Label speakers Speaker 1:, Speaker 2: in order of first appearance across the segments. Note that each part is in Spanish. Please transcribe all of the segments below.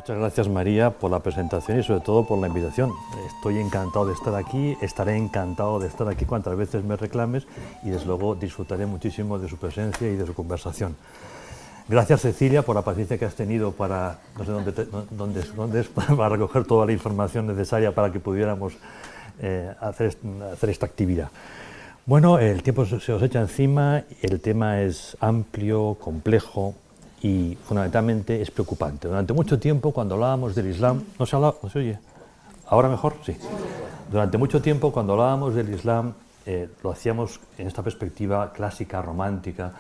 Speaker 1: Muchas gracias, María, por la presentación y sobre todo por la invitación. Estoy encantado de estar aquí, estaré encantado de estar aquí cuantas veces me reclames y desde luego disfrutaré muchísimo de su presencia y de su conversación. Gracias, Cecilia, por la paciencia que has tenido para, no sé dónde es, para recoger toda la información necesaria para que pudiéramos hacer esta actividad. Bueno, el tiempo se os echa encima, el tema es amplio, complejo y fundamentalmente es preocupante. Durante mucho tiempo, cuando hablábamos del Islam, ¿no se oye? ¿Ahora mejor? Sí. Durante mucho tiempo, cuando hablábamos del Islam, lo hacíamos en esta perspectiva clásica, romántica,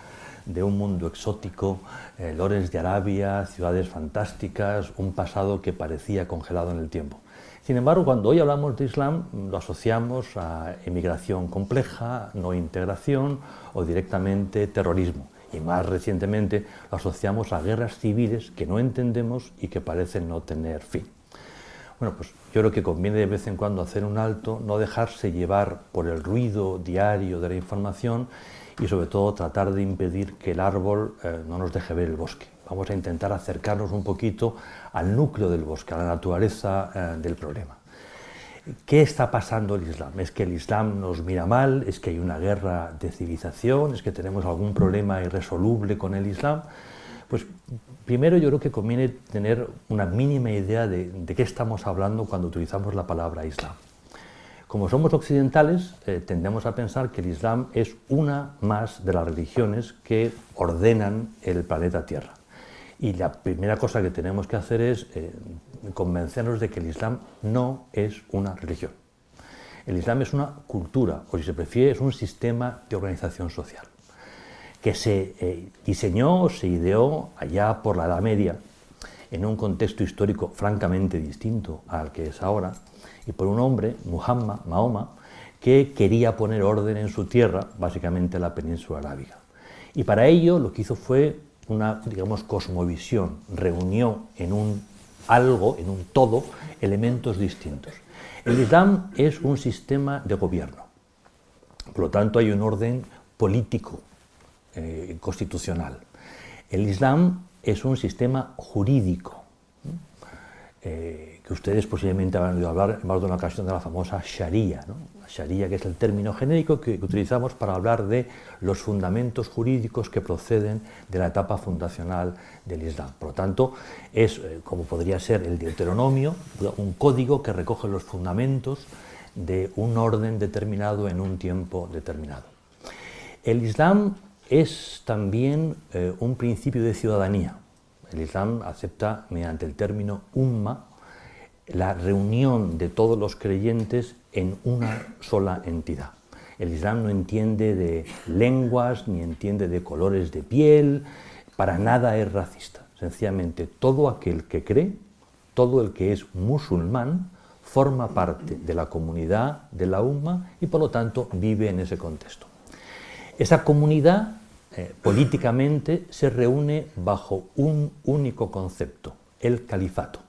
Speaker 1: de un mundo exótico, lores de Arabia, ciudades fantásticas, un pasado que parecía congelado en el tiempo. Sin embargo, cuando hoy hablamos de Islam, lo asociamos a emigración compleja, no integración o directamente terrorismo. Y más recientemente lo asociamos a guerras civiles que no entendemos y que parecen no tener fin. Bueno, pues yo creo que conviene de vez en cuando hacer un alto, no dejarse llevar por el ruido diario de la información y sobre todo tratar de impedir que el árbol no nos deje ver el bosque. Vamos a intentar acercarnos un poquito al núcleo del bosque, a la naturaleza del problema. ¿Qué está pasando el Islam? ¿Es que el Islam nos mira mal? ¿Es que hay una guerra de civilización? ¿Es que tenemos algún problema irresoluble con el Islam? Pues primero yo creo que conviene tener una mínima idea de qué estamos hablando cuando utilizamos la palabra Islam. Como somos occidentales, tendemos a pensar que el Islam es una más de las religiones que ordenan el planeta Tierra. Y la primera cosa que tenemos que hacer es convencernos de que el Islam no es una religión. El Islam es una cultura, o si se prefiere, es un sistema de organización social, que se diseñó, se ideó allá por la Edad Media, en un contexto histórico francamente distinto al que es ahora, y por un hombre, Mahoma, que quería poner orden en su tierra, básicamente la península arábiga. Y para ello lo que hizo fue una, digamos, cosmovisión, reunió en un algo, en un todo, elementos distintos. El Islam es un sistema de gobierno, por lo tanto hay un orden político, constitucional. El Islam es un sistema jurídico, que ustedes posiblemente habrán oído hablar en más de una ocasión de la famosa Sharia, ¿no? Sharia, que es el término genérico que utilizamos para hablar de los fundamentos jurídicos que proceden de la etapa fundacional del Islam. Por lo tanto, es, como podría ser el Deuteronomio, un código que recoge los fundamentos de un orden determinado en un tiempo determinado. El Islam es también un principio de ciudadanía. El Islam acepta, mediante el término umma, la reunión de todos los creyentes en una sola entidad. El Islam no entiende de lenguas, ni entiende de colores de piel, para nada es racista. Sencillamente, todo aquel que cree, todo el que es musulmán, forma parte de la comunidad de la umma y por lo tanto vive en ese contexto. Esa comunidad políticamente se reúne bajo un único concepto, el califato.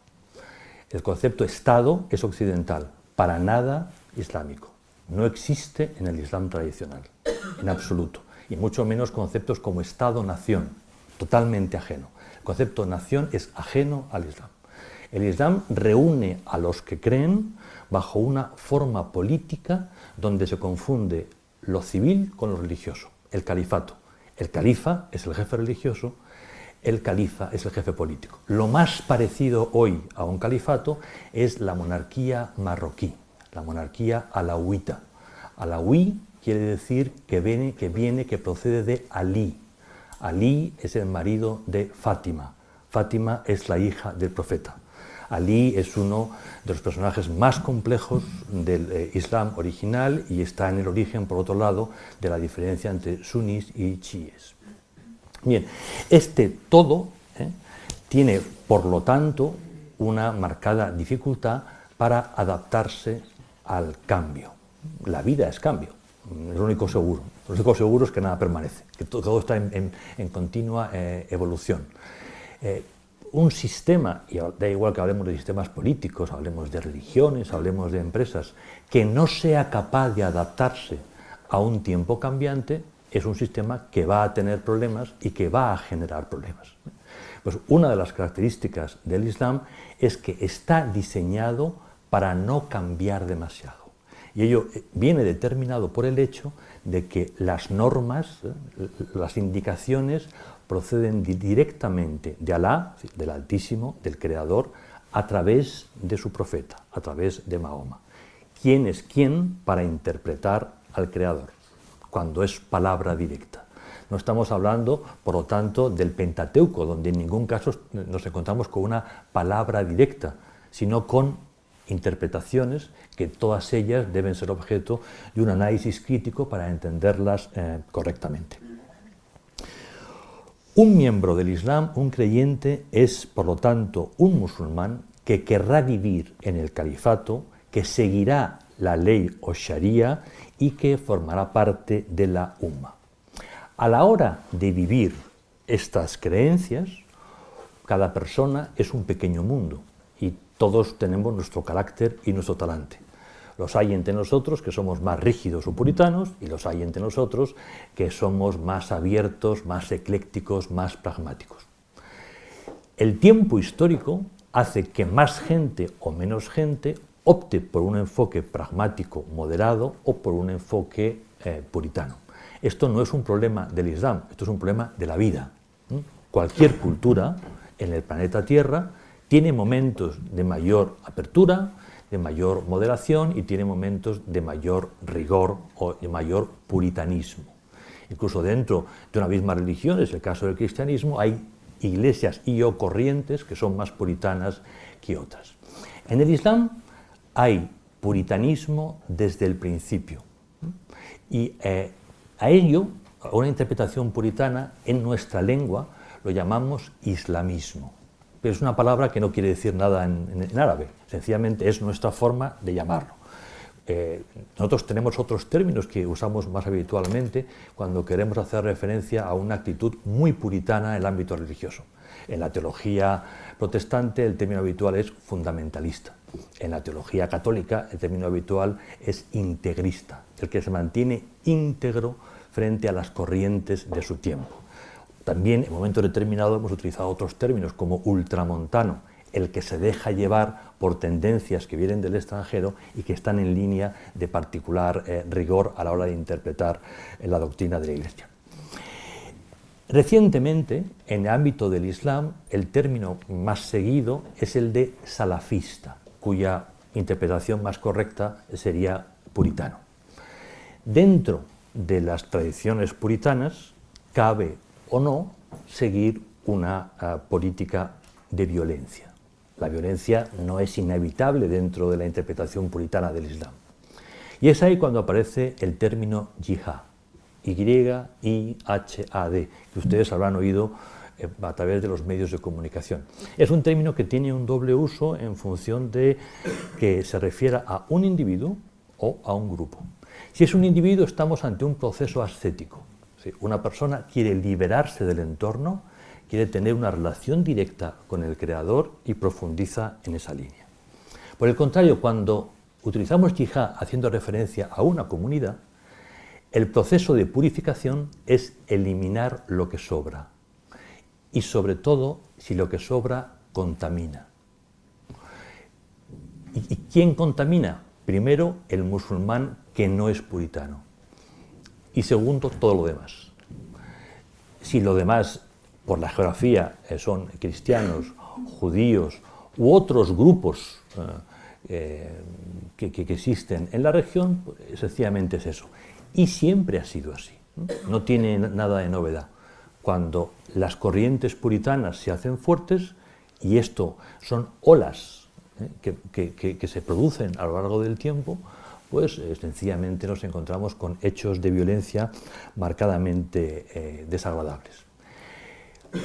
Speaker 1: El concepto Estado es occidental, para nada islámico. No existe en el Islam tradicional, en absoluto, y mucho menos conceptos como Estado-nación, totalmente ajeno. El concepto nación es ajeno al Islam. El Islam reúne a los que creen bajo una forma política donde se confunde lo civil con lo religioso, el califato. El califa es el jefe religioso, el califa es el jefe político. Lo más parecido hoy a un califato es la monarquía marroquí, la monarquía alauita. Alauí quiere decir que procede de Alí. Alí es el marido de Fátima. Fátima es la hija del profeta. Alí es uno de los personajes más complejos del Islam original y está en el origen, por otro lado, de la diferencia entre sunís y chiíes. Bien, este todo tiene, por lo tanto, una marcada dificultad para adaptarse al cambio. La vida es cambio, es lo único seguro. Lo único seguro es que nada permanece, que todo está en continua evolución. Un sistema, y da igual que hablemos de sistemas políticos, hablemos de religiones, hablemos de empresas, que no sea capaz de adaptarse a un tiempo cambiante, es un sistema que va a tener problemas y que va a generar problemas. Pues una de las características del Islam es que está diseñado para no cambiar demasiado. Y ello viene determinado por el hecho de que las normas, las indicaciones, proceden directamente de Alá, del Altísimo, del Creador, a través de su profeta, a través de Mahoma. ¿Quién es quién para interpretar al Creador? Cuando es palabra directa. No estamos hablando, por lo tanto, del Pentateuco, donde en ningún caso nos encontramos con una palabra directa, sino con interpretaciones que todas ellas deben ser objeto de un análisis crítico para entenderlas correctamente. Un miembro del Islam, un creyente, es, por lo tanto, un musulmán que querrá vivir en el califato, que seguirá la ley o sharia y que formará parte de la umma. A la hora de vivir estas creencias, cada persona es un pequeño mundo y todos tenemos nuestro carácter y nuestro talante. Los hay entre nosotros que somos más rígidos o puritanos y los hay entre nosotros que somos más abiertos, más eclécticos, más pragmáticos. El tiempo histórico hace que más gente o menos gente opte por un enfoque pragmático moderado o por un enfoque puritano. Esto no es un problema del Islam, esto es un problema de la vida. Cualquier cultura en el planeta Tierra tiene momentos de mayor apertura, de mayor moderación y tiene momentos de mayor rigor o de mayor puritanismo. Incluso dentro de una misma religión, es el caso del cristianismo, hay iglesias y o corrientes que son más puritanas que otras. En el Islam hay puritanismo desde el principio y a ello, a una interpretación puritana en nuestra lengua lo llamamos islamismo. Pero es una palabra que no quiere decir nada en árabe, sencillamente es nuestra forma de llamarlo. Nosotros tenemos otros términos que usamos más habitualmente cuando queremos hacer referencia a una actitud muy puritana en el ámbito religioso. En la teología protestante el término habitual es fundamentalista. En la teología católica el término habitual es integrista, el que se mantiene íntegro frente a las corrientes de su tiempo. También en momentos determinados hemos utilizado otros términos como ultramontano, el que se deja llevar por tendencias que vienen del extranjero y que están en línea de particular rigor a la hora de interpretar la doctrina de la Iglesia. Recientemente, en el ámbito del Islam, el término más seguido es el de salafista, cuya interpretación más correcta sería puritano. Dentro de las tradiciones puritanas cabe o no seguir una política de violencia. La violencia no es inevitable dentro de la interpretación puritana del Islam. Y es ahí cuando aparece el término yihad, Y-I-H-A-D, que ustedes habrán oído a través de los medios de comunicación. Es un término que tiene un doble uso en función de que se refiera a un individuo o a un grupo. Si es un individuo, estamos ante un proceso ascético. Una persona quiere liberarse del entorno, quiere tener una relación directa con el Creador y profundiza en esa línea. Por el contrario, cuando utilizamos yihad haciendo referencia a una comunidad, el proceso de purificación es eliminar lo que sobra y sobre todo si lo que sobra contamina. ¿Y quién contamina? Primero, el musulmán que no es puritano. Y segundo, todo lo demás. Si lo demás, por la geografía, son cristianos, judíos u otros grupos que existen en la región, pues, sencillamente es eso. Y siempre ha sido así. No tiene nada de novedad. Cuando las corrientes puritanas se hacen fuertes, y esto son olas que se producen a lo largo del tiempo, pues sencillamente nos encontramos con hechos de violencia marcadamente desagradables.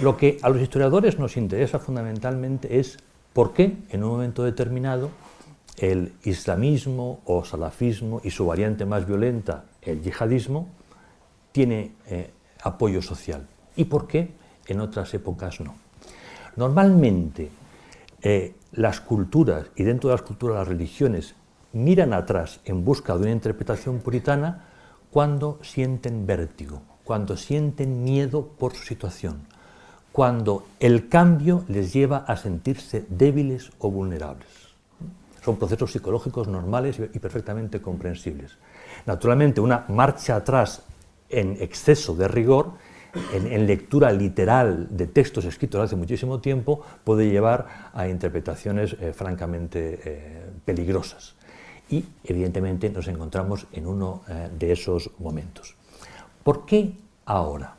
Speaker 1: Lo que a los historiadores nos interesa fundamentalmente es por qué en un momento determinado el islamismo o salafismo y su variante más violenta, el yihadismo, tiene apoyo social y por qué en otras épocas no. Normalmente las culturas, y dentro de las culturas las religiones, miran atrás en busca de una interpretación puritana cuando sienten vértigo, cuando sienten miedo por su situación, cuando el cambio les lleva a sentirse débiles o vulnerables. Son procesos psicológicos normales y perfectamente comprensibles. Naturalmente, una marcha atrás en exceso de rigor, en lectura literal de textos escritos hace muchísimo tiempo, puede llevar a interpretaciones francamente peligrosas. Y, evidentemente, nos encontramos en uno de esos momentos. ¿Por qué ahora?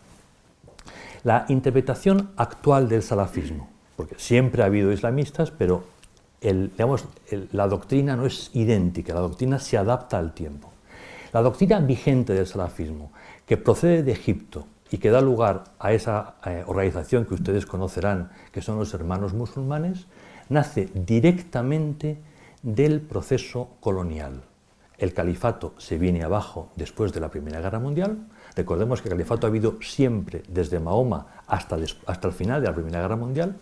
Speaker 1: La interpretación actual del salafismo, porque siempre ha habido islamistas, pero la doctrina no es idéntica, la doctrina se adapta al tiempo. La doctrina vigente del salafismo, que procede de Egipto y que da lugar a esa organización que ustedes conocerán, que son los Hermanos Musulmanes, nace directamente del proceso colonial. El califato se viene abajo después de la Primera Guerra Mundial. Recordemos que el califato ha habido siempre, desde Mahoma hasta el final de la Primera Guerra Mundial.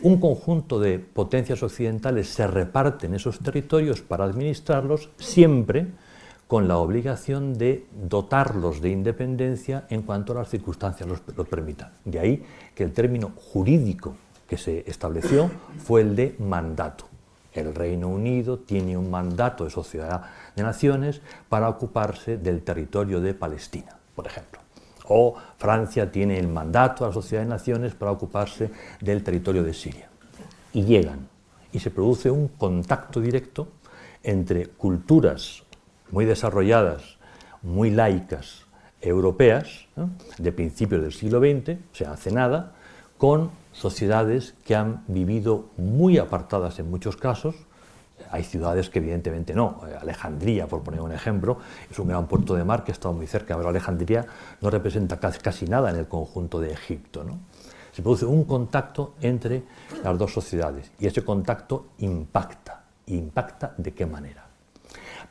Speaker 1: Un conjunto de potencias occidentales se reparten esos territorios para administrarlos, siempre con la obligación de dotarlos de independencia en cuanto las circunstancias lo permitan. De ahí que el término jurídico que se estableció fue el de mandato. El Reino Unido tiene un mandato de Sociedad de Naciones para ocuparse del territorio de Palestina, por ejemplo. O Francia tiene el mandato de la Sociedad de Naciones para ocuparse del territorio de Siria. Y llegan, y se produce un contacto directo entre culturas muy desarrolladas, muy laicas, europeas, ¿no?, de principios del siglo XX, o sea, hace nada, con sociedades que han vivido muy apartadas en muchos casos. Hay ciudades que evidentemente no. Alejandría, por poner un ejemplo, es un gran puerto de mar que está muy cerca, pero Alejandría no representa casi nada en el conjunto de Egipto, ¿no? Se produce un contacto entre las dos sociedades y ese contacto impacta. ¿Impacta de qué manera?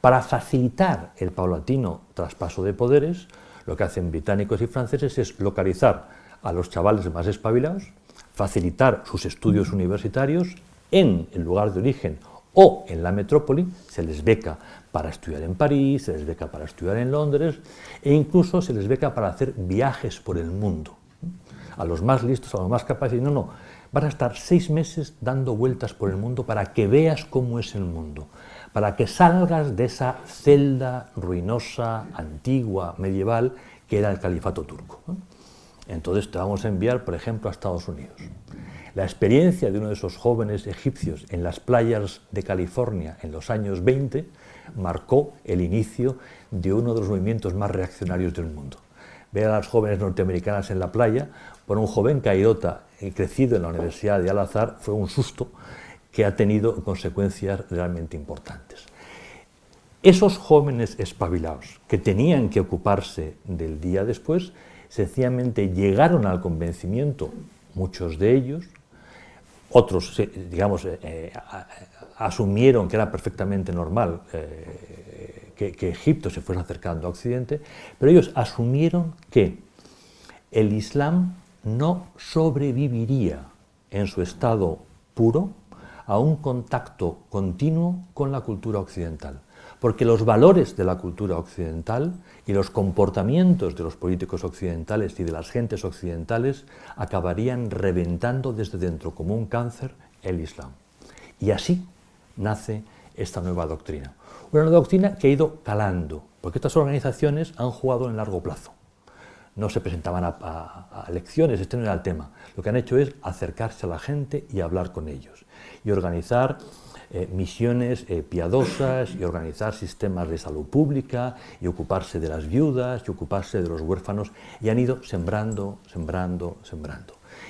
Speaker 1: Para facilitar el paulatino traspaso de poderes, lo que hacen británicos y franceses es localizar a los chavales más espabilados, facilitar sus estudios universitarios en el lugar de origen o en la metrópoli. Se les beca para estudiar en París, se les beca para estudiar en Londres e incluso se les beca para hacer viajes por el mundo. A los más listos, a los más capaces, no, vas a estar 6 meses dando vueltas por el mundo para que veas cómo es el mundo, para que salgas de esa celda ruinosa, antigua, medieval, que era el califato turco, ¿no? Entonces te vamos a enviar, por ejemplo, a Estados Unidos. La experiencia de uno de esos jóvenes egipcios en las playas de California en los años 20 marcó el inicio de uno de los movimientos más reaccionarios del mundo. Ver a las jóvenes norteamericanas en la playa, por un joven cairota crecido en la Universidad de Al-Azhar, fue un susto que ha tenido consecuencias realmente importantes. Esos jóvenes espabilados que tenían que ocuparse del día después, sencillamente llegaron al convencimiento, muchos de ellos, otros, digamos, asumieron que era perfectamente normal que Egipto se fuese acercando a Occidente, pero ellos asumieron que el Islam no sobreviviría en su estado puro a un contacto continuo con la cultura occidental, porque los valores de la cultura occidental y los comportamientos de los políticos occidentales y de las gentes occidentales acabarían reventando desde dentro como un cáncer el Islam. Y así nace esta nueva doctrina. Una nueva doctrina que ha ido calando, porque estas organizaciones han jugado en largo plazo. No se presentaban a elecciones, este no era el tema. Lo que han hecho es acercarse a la gente y hablar con ellos y organizar misiones piadosas y organizar sistemas de salud pública y ocuparse de las viudas y ocuparse de los huérfanos, y han ido sembrando.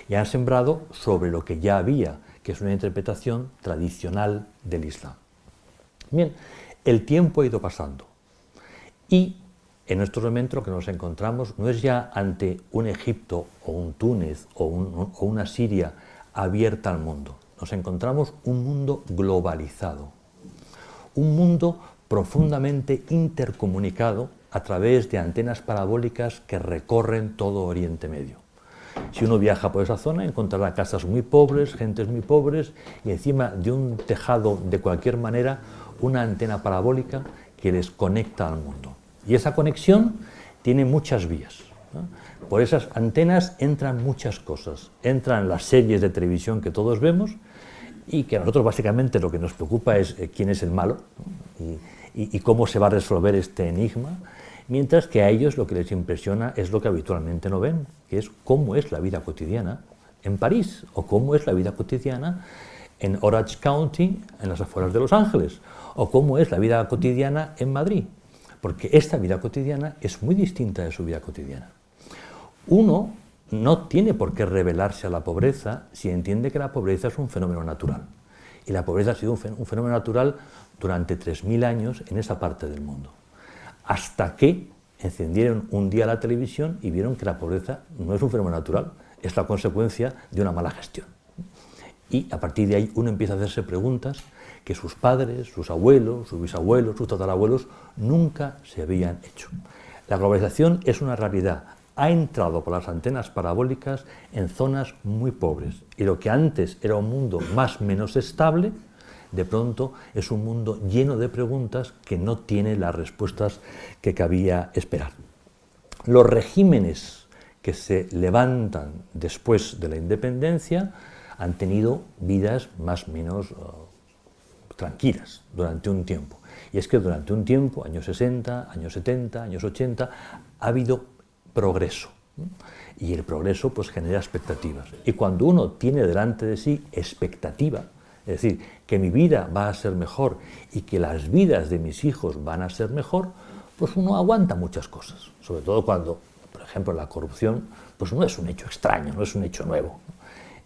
Speaker 1: Y han sembrado sobre lo que ya había, que es una interpretación tradicional del Islam. Bien, el tiempo ha ido pasando y en nuestro momento lo que nos encontramos no es ya ante un Egipto o un Túnez o una Siria abierta al mundo. Nos encontramos un mundo globalizado, un mundo profundamente intercomunicado a través de antenas parabólicas que recorren todo Oriente Medio. Si uno viaja por esa zona encontrará casas muy pobres, gentes muy pobres y encima de un tejado de cualquier manera una antena parabólica que les conecta al mundo. Y esa conexión tiene muchas vías. ¿no? Por esas antenas entran muchas cosas, entran las series de televisión que todos vemos y que a nosotros básicamente lo que nos preocupa es quién es el malo, ¿no? y cómo se va a resolver este enigma, mientras que a ellos lo que les impresiona es lo que habitualmente no ven, que es cómo es la vida cotidiana en París o cómo es la vida cotidiana en Orange County, en las afueras de Los Ángeles, o cómo es la vida cotidiana en Madrid, porque esta vida cotidiana es muy distinta de su vida cotidiana. Uno no tiene por qué rebelarse a la pobreza si entiende que la pobreza es un fenómeno natural. Y la pobreza ha sido un fenómeno natural durante 3000 años en esa parte del mundo. Hasta que encendieron un día la televisión y vieron que la pobreza no es un fenómeno natural, es la consecuencia de una mala gestión. Y a partir de ahí uno empieza a hacerse preguntas que sus padres, sus abuelos, sus bisabuelos, sus tatarabuelos nunca se habían hecho. La globalización es una realidad. Ha entrado por las antenas parabólicas en zonas muy pobres. Y lo que antes era un mundo más o menos estable, de pronto es un mundo lleno de preguntas que no tiene las respuestas que cabía esperar. Los regímenes que se levantan después de la independencia han tenido vidas más o menos tranquilas durante un tiempo. Y es que durante un tiempo, años 60, años 70, años 80, ha habido progreso. Y el progreso pues genera expectativas. Y cuando uno tiene delante de sí expectativa, es decir, que mi vida va a ser mejor y que las vidas de mis hijos van a ser mejor, pues uno aguanta muchas cosas. Sobre todo cuando, por ejemplo, la corrupción pues no es un hecho extraño, no es un hecho nuevo.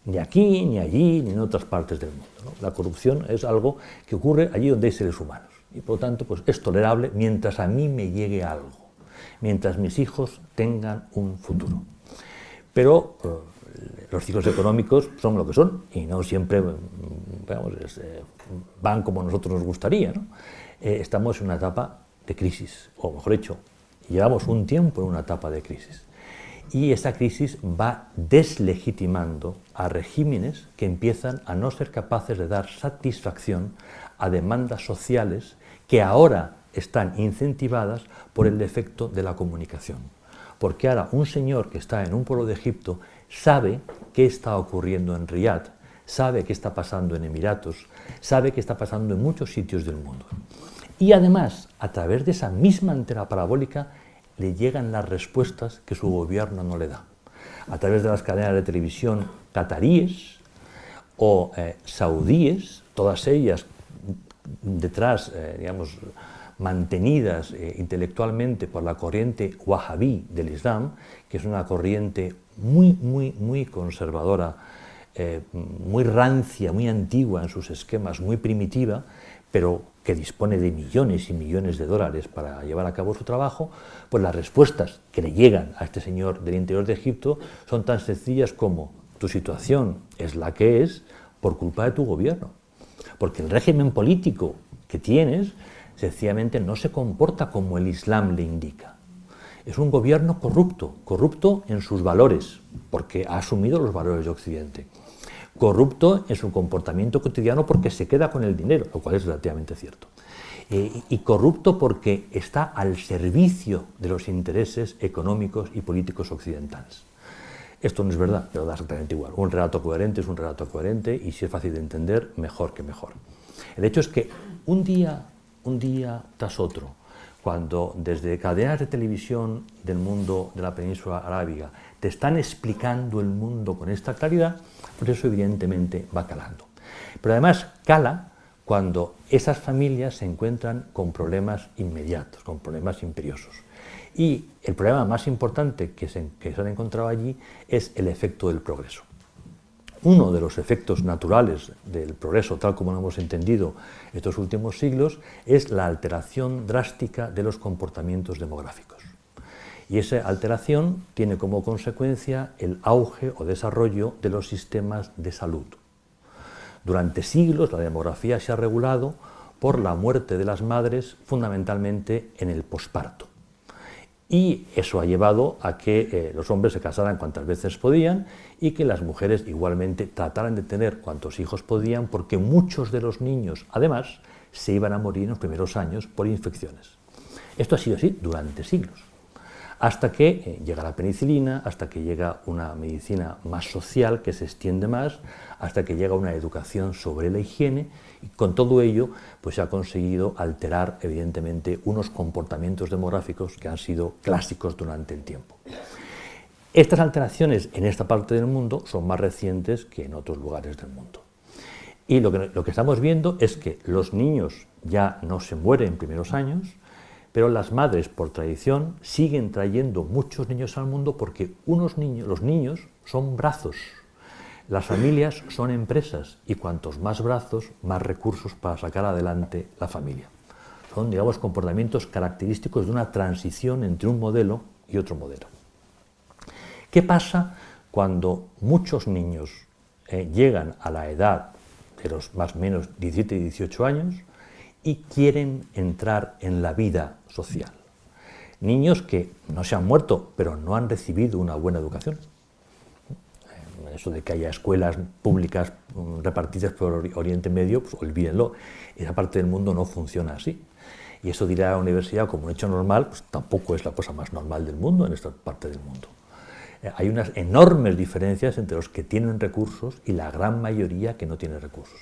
Speaker 1: Ni aquí, ni allí, ni en otras partes del mundo, ¿no? La corrupción es algo que ocurre allí donde hay seres humanos. Y por lo tanto pues es tolerable mientras a mí me llegue algo, mientras mis hijos tengan un futuro. Pero los ciclos económicos son lo que son y no siempre van como a nosotros nos gustaría, ¿no? Estamos en una etapa de crisis, o mejor dicho, llevamos un tiempo en una etapa de crisis. Y esa crisis va deslegitimando a regímenes que empiezan a no ser capaces de dar satisfacción a demandas sociales que ahora están incentivadas por el efecto de la comunicación. Porque ahora un señor que está en un pueblo de Egipto sabe qué está ocurriendo en Riyadh, sabe qué está pasando en Emiratos, sabe qué está pasando en muchos sitios del mundo. Y además, a través de esa misma antena parabólica, le llegan las respuestas que su gobierno no le da. A través de las cadenas de televisión cataríes o saudíes, todas ellas detrás, mantenidas intelectualmente por la corriente wahabí del Islam, que es una corriente muy conservadora, muy rancia, muy antigua en sus esquemas, muy primitiva, pero que dispone de millones y millones de dólares para llevar a cabo su trabajo, pues las respuestas que le llegan a este señor del interior de Egipto son tan sencillas como: tu situación es la que es por culpa de tu gobierno, porque el régimen político que tienes sencillamente no se comporta como el Islam le indica. Es un gobierno corrupto, corrupto en sus valores, porque ha asumido los valores de Occidente. Corrupto en su comportamiento cotidiano porque se queda con el dinero, lo cual es relativamente cierto. Y corrupto porque está al servicio de los intereses económicos y políticos occidentales. Esto no es verdad, pero da exactamente igual. Un relato coherente es un relato coherente y si es fácil de entender, mejor que mejor. El hecho es que un día tras otro, cuando desde cadenas de televisión del mundo de la península arábiga te están explicando el mundo con esta claridad, pues eso evidentemente va calando. Pero además cala cuando esas familias se encuentran con problemas inmediatos, con problemas imperiosos. Y el problema más importante que se han encontrado allí es el efecto del progreso. Uno de los efectos naturales del progreso, tal como lo hemos entendido estos últimos siglos, es la alteración drástica de los comportamientos demográficos. Y esa alteración tiene como consecuencia el auge o desarrollo de los sistemas de salud. Durante siglos la demografía se ha regulado por la muerte de las madres, fundamentalmente en el posparto. Y eso ha llevado a que los hombres se casaran cuantas veces podían y que las mujeres igualmente trataran de tener cuantos hijos podían, porque muchos de los niños, además, se iban a morir en los primeros años por infecciones. Esto ha sido así durante siglos. hasta que llega la penicilina, hasta que llega una medicina más social que se extiende más, hasta que llega una educación sobre la higiene, y con todo ello pues se ha conseguido alterar evidentemente unos comportamientos demográficos que han sido clásicos durante el tiempo. Estas alteraciones en esta parte del mundo son más recientes que en otros lugares del mundo. Y lo que estamos viendo es que los niños ya no se mueren en primeros años, pero las madres, por tradición, siguen trayendo muchos niños al mundo porque los niños son brazos, las familias son empresas y cuantos más brazos, más recursos para sacar adelante la familia. Son, digamos, comportamientos característicos de una transición entre un modelo y otro modelo. ¿Qué pasa cuando muchos niños llegan a la edad de los más o menos 17 y 18 años y quieren entrar en la vida social? Niños que no se han muerto, pero no han recibido una buena educación. Eso de que haya escuelas públicas repartidas por Oriente Medio, pues olvídenlo. Esa parte del mundo no funciona así. Y eso dirá la universidad como un hecho normal, pues tampoco es la cosa más normal del mundo en esta parte del mundo. Hay unas enormes diferencias entre los que tienen recursos y la gran mayoría que no tiene recursos.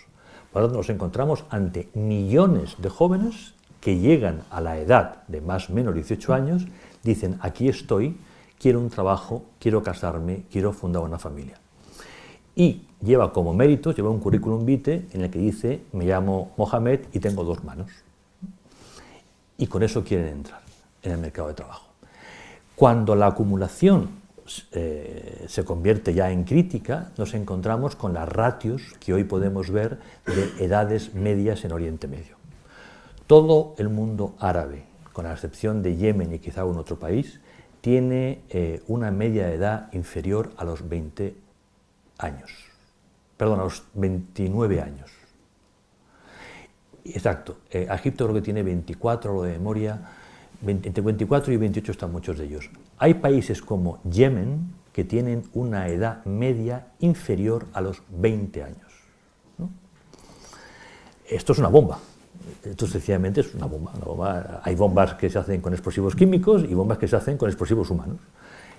Speaker 1: Por lo tanto, nos encontramos ante millones de jóvenes que llegan a la edad de más o menos 18 años, dicen, aquí estoy, quiero un trabajo, quiero casarme, quiero fundar una familia. Y lleva como méritos, lleva un currículum vitae en el que dice, me llamo Mohamed y tengo 2 manos. Y con eso quieren entrar en el mercado de trabajo. Cuando la acumulación se convierte ya en crítica, nos encontramos con las ratios que hoy podemos ver de edades medias en Oriente Medio. Todo el mundo árabe, con la excepción de Yemen y quizá un otro país, tiene una media de edad inferior a los 20 años. Perdón, a los 29 años. Exacto, Egipto creo que tiene 24, lo de memoria, entre 24 y 28 están muchos de ellos. Hay países como Yemen que tienen una edad media inferior a los 20 años, ¿no? Esto es una bomba. Esto sencillamente es una bomba. Hay bombas que se hacen con explosivos químicos y bombas que se hacen con explosivos humanos.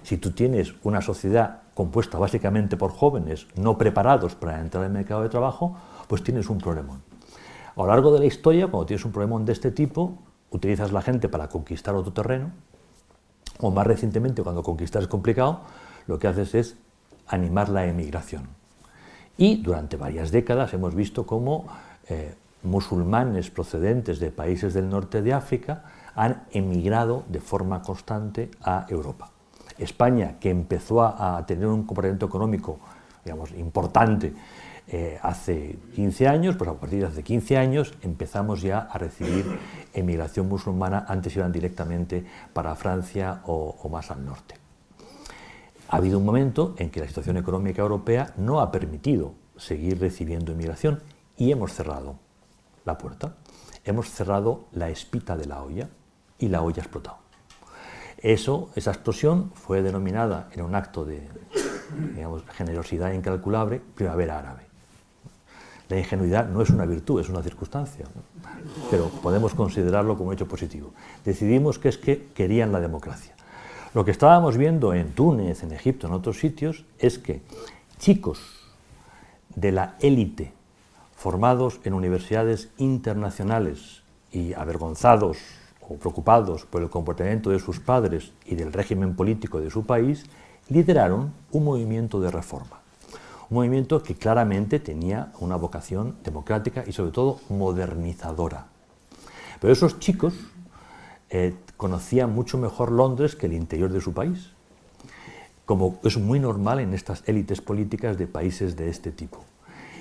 Speaker 1: Si tú tienes una sociedad compuesta básicamente por jóvenes no preparados para entrar en el mercado de trabajo, pues tienes un problemón. A lo largo de la historia, cuando tienes un problemón de este tipo, utilizas la gente para conquistar otro terreno, o más recientemente, cuando conquistar es complicado, lo que haces es animar la emigración. Y durante varias décadas hemos visto cómo musulmanes procedentes de países del norte de África han emigrado de forma constante a Europa. España, que empezó a tener un comportamiento económico, digamos, importante hace 15 años, pues a partir de hace 15 años empezamos ya a recibir emigración musulmana. Antes iban directamente para Francia o más al norte. Ha habido un momento en que la situación económica europea no ha permitido seguir recibiendo inmigración y hemos cerrado la puerta, hemos cerrado la espita de la olla y la olla ha explotado. Esa explosión fue denominada en un acto de, digamos, generosidad incalculable, Primavera Árabe. La ingenuidad no es una virtud, es una circunstancia, ¿no? Pero podemos considerarlo como un hecho positivo. Decidimos que es que querían la democracia. Lo que estábamos viendo en Túnez, en Egipto, en otros sitios, es que chicos de la élite, formados en universidades internacionales y avergonzados o preocupados por el comportamiento de sus padres y del régimen político de su país, lideraron un movimiento de reforma. Un movimiento que claramente tenía una vocación democrática y sobre todo modernizadora. Pero esos chicos conocían mucho mejor Londres que el interior de su país, como es muy normal en estas élites políticas de países de este tipo.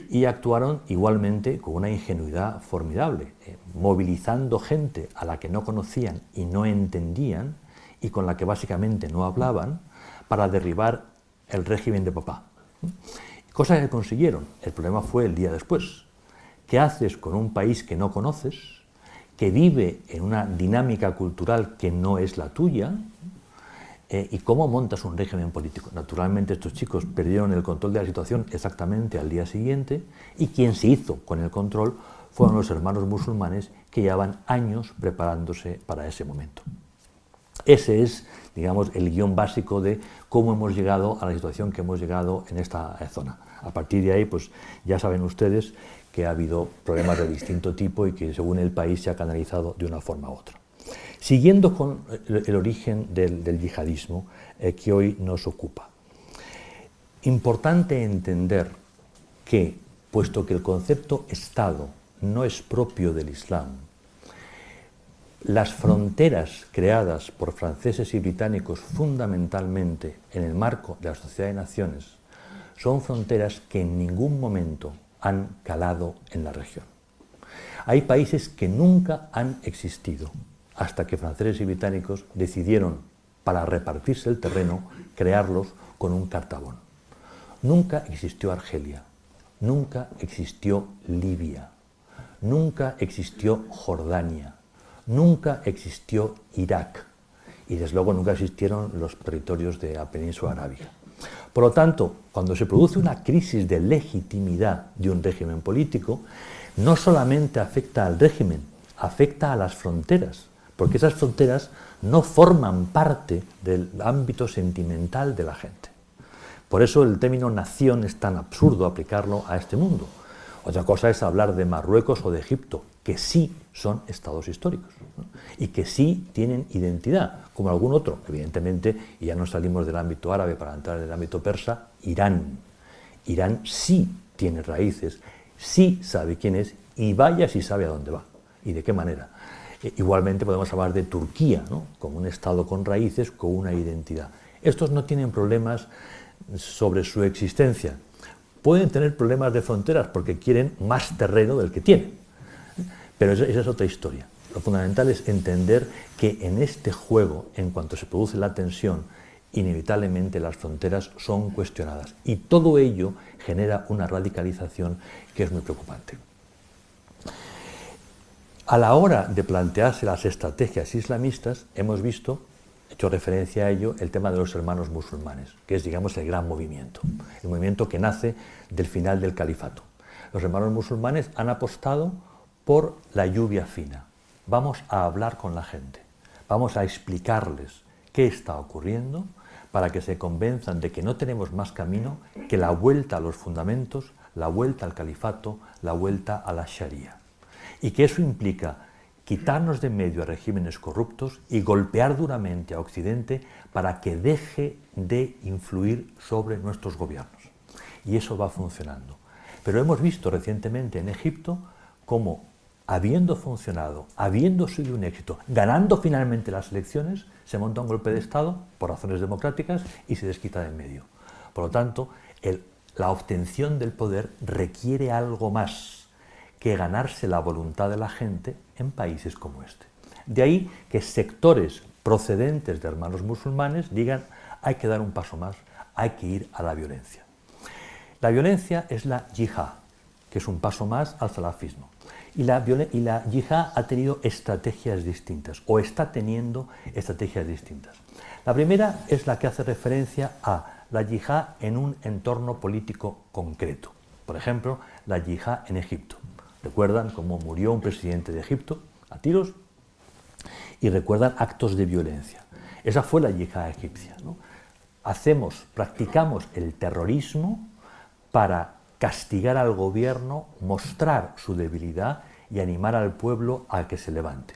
Speaker 1: Y actuaron igualmente con una ingenuidad formidable, movilizando gente a la que no conocían y no entendían y con la que básicamente no hablaban para derribar el régimen de papá. Cosa que consiguieron. El problema fue el día después. ¿Qué haces con un país que no conoces, que vive en una dinámica cultural que no es la tuya? ¿Y cómo montas un régimen político? Naturalmente estos chicos perdieron el control de la situación exactamente al día siguiente y quien se hizo con el control fueron los hermanos musulmanes que llevaban años preparándose para ese momento. Ese es, digamos, el guión básico de cómo hemos llegado a la situación que hemos llegado en esta zona. A partir de ahí, pues ya saben ustedes que ha habido problemas de distinto tipo y que según el país se ha canalizado de una forma u otra. Siguiendo con el origen del yihadismo que hoy nos ocupa. Importante entender que, puesto que el concepto Estado no es propio del Islam, las fronteras creadas por franceses y británicos fundamentalmente en el marco de la Sociedad de Naciones son fronteras que en ningún momento han calado en la región. Hay países que nunca han existido hasta que franceses y británicos decidieron, para repartirse el terreno, crearlos con un cartabón. Nunca existió Argelia, nunca existió Libia, nunca existió Jordania, nunca existió Irak y desde luego nunca existieron los territorios de la península arábiga. Por lo tanto, cuando se produce una crisis de legitimidad de un régimen político, no solamente afecta al régimen, afecta a las fronteras, porque esas fronteras no forman parte del ámbito sentimental de la gente. Por eso el término nación es tan absurdo aplicarlo a este mundo. Otra cosa es hablar de Marruecos o de Egipto, que sí son estados históricos, ¿no? Y que sí tienen identidad, como algún otro, evidentemente, y ya no salimos del ámbito árabe para entrar en el ámbito persa, Irán. Irán sí tiene raíces, sí sabe quién es y vaya si sabe a dónde va y de qué manera. Igualmente podemos hablar de Turquía, ¿no? Como un estado con raíces, con una identidad. Estos no tienen problemas sobre su existencia. Pueden tener problemas de fronteras porque quieren más terreno del que tienen. Pero esa es otra historia. Lo fundamental es entender que en este juego, en cuanto se produce la tensión, inevitablemente las fronteras son cuestionadas. Y todo ello genera una radicalización que es muy preocupante. A la hora de plantearse las estrategias islamistas, hemos visto, hecho referencia a ello, el tema de los hermanos musulmanes, que es, digamos, el gran movimiento, el movimiento que nace del final del califato. Los hermanos musulmanes han apostado por la lluvia fina. Vamos a hablar con la gente, vamos a explicarles qué está ocurriendo para que se convenzan de que no tenemos más camino que la vuelta a los fundamentos, la vuelta al califato, la vuelta a la Sharia. Y que eso implica quitarnos de medio a regímenes corruptos y golpear duramente a Occidente para que deje de influir sobre nuestros gobiernos. Y eso va funcionando. Pero hemos visto recientemente en Egipto cómo, habiendo funcionado, habiendo sido un éxito, ganando finalmente las elecciones, se monta un golpe de Estado por razones democráticas y se les quita de en medio. Por lo tanto, la obtención del poder requiere algo más que ganarse la voluntad de la gente en países como este. De ahí que sectores procedentes de hermanos musulmanes digan hay que dar un paso más, hay que ir a la violencia. La violencia es la yihad, que es un paso más al salafismo. Y la yihad ha tenido estrategias distintas, o está teniendo estrategias distintas. La primera es la que hace referencia a la yihad en un entorno político concreto. Por ejemplo, la yihad en Egipto. Recuerdan cómo murió un presidente de Egipto a tiros y recuerdan actos de violencia. Esa fue la yihad egipcia, ¿no? Practicamos el terrorismo para castigar al gobierno, mostrar su debilidad y animar al pueblo a que se levante.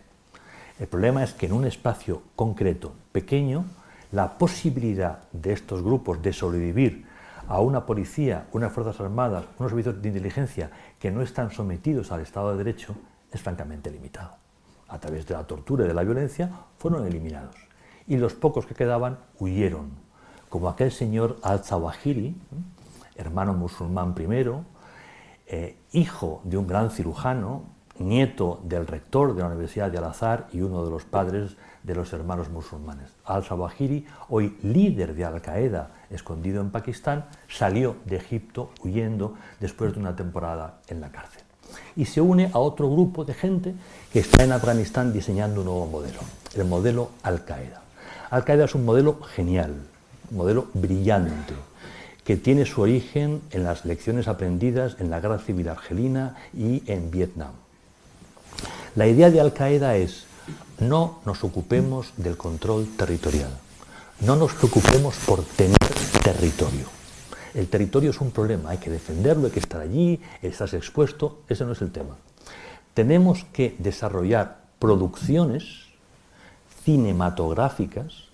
Speaker 1: El problema es que en un espacio concreto, pequeño, la posibilidad de estos grupos de sobrevivir a una policía, unas fuerzas armadas, unos servicios de inteligencia que no están sometidos al Estado de Derecho es francamente limitado. A través de la tortura y de la violencia fueron eliminados. Y los pocos que quedaban huyeron, como aquel señor al-Zawahiri, hermano musulmán primero, hijo de un gran cirujano, nieto del rector de la Universidad de Al-Azhar y uno de los padres de los hermanos musulmanes. Al-Zawahiri, hoy líder de Al-Qaeda, escondido en Pakistán, salió de Egipto huyendo después de una temporada en la cárcel. Y se une a otro grupo de gente que está en Afganistán diseñando un nuevo modelo, el modelo Al-Qaeda. Al-Qaeda es un modelo genial, un modelo brillante, que tiene su origen en las lecciones aprendidas en la Guerra Civil Argelina y en Vietnam. La idea de Al-Qaeda es no nos ocupemos del control territorial. No nos preocupemos por tener territorio. El territorio es un problema, hay que defenderlo, hay que estar allí, estás expuesto, ese no es el tema. Tenemos que desarrollar producciones cinematográficas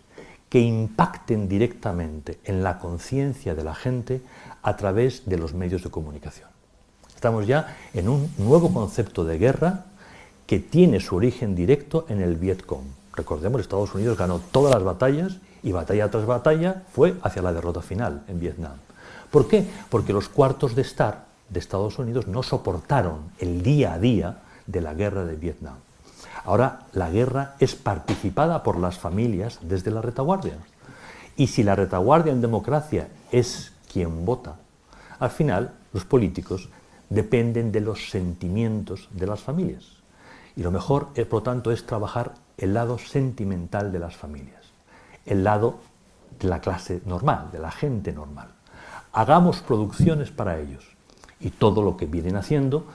Speaker 1: que impacten directamente en la conciencia de la gente a través de los medios de comunicación. Estamos ya en un nuevo concepto de guerra que tiene su origen directo en el Vietcong. Recordemos, Estados Unidos ganó todas las batallas y batalla tras batalla fue hacia la derrota final en Vietnam. ¿Por qué? Porque los cuartos de estar de Estados Unidos no soportaron el día a día de la guerra de Vietnam. Ahora la guerra es participada por las familias desde la retaguardia. Y si la retaguardia en democracia es quien vota, al final los políticos dependen de los sentimientos de las familias. Y lo mejor, por lo tanto, es trabajar el lado sentimental de las familias, el lado de la clase normal, de la gente normal. Hagamos producciones para ellos y todo lo que vienen haciendo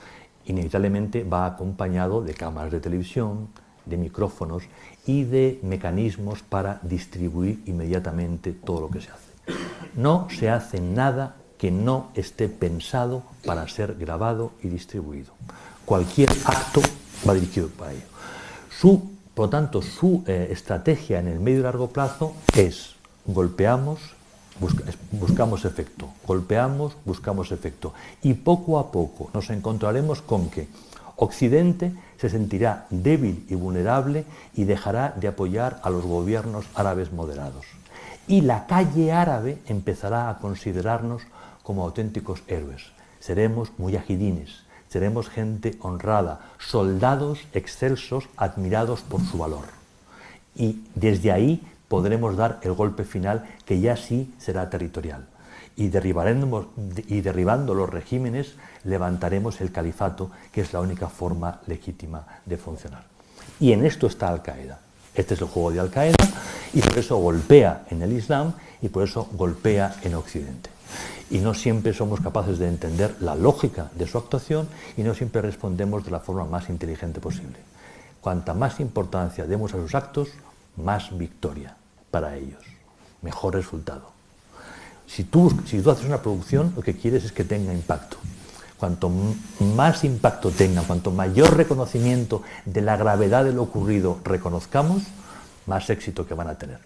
Speaker 1: inevitablemente va acompañado de cámaras de televisión, de micrófonos y de mecanismos para distribuir inmediatamente todo lo que se hace. No se hace nada que no esté pensado para ser grabado y distribuido. Cualquier acto va dirigido para ello. Por lo tanto, su estrategia en el medio y largo plazo es golpeamos, buscamos efecto, golpeamos, buscamos efecto. Y poco a poco nos encontraremos con que Occidente se sentirá débil y vulnerable y dejará de apoyar a los gobiernos árabes moderados. Y la calle árabe empezará a considerarnos como auténticos héroes. Seremos mujahidines, seremos gente honrada, soldados excelsos admirados por su valor. Y desde ahí podremos dar el golpe final que ya sí será territorial. Y derribando los regímenes levantaremos el califato, que es la única forma legítima de funcionar. Y en esto está Al-Qaeda. Este es el juego de Al-Qaeda y por eso golpea en el Islam y por eso golpea en Occidente. Y no siempre somos capaces de entender la lógica de su actuación y no siempre respondemos de la forma más inteligente posible. Cuanta más importancia demos a sus actos, más victoria para ellos, mejor resultado. Si tú haces una producción, lo que quieres es que tenga impacto. Cuanto más impacto tenga, cuanto mayor reconocimiento de la gravedad de lo ocurrido reconozcamos, más éxito que van a tener.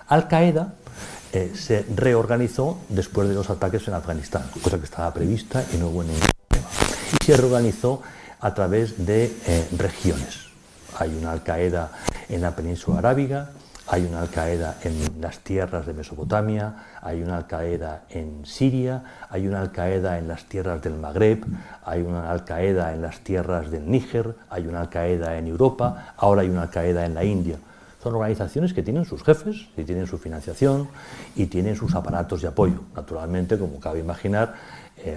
Speaker 1: Al-Qaeda se reorganizó después de los ataques en Afganistán, cosa que estaba prevista y no hubo ningún problema. Y se reorganizó a través de regiones. Hay una Al-Qaeda en la península arábiga, hay una Al-Qaeda en las tierras de Mesopotamia, hay una Al-Qaeda en Siria, hay una Al-Qaeda en las tierras del Magreb, hay una Al-Qaeda en las tierras del Níger, hay una Al-Qaeda en Europa, ahora hay una Al-Qaeda en la India. Son organizaciones que tienen sus jefes, y tienen su financiación y tienen sus aparatos de apoyo. Naturalmente, como cabe imaginar,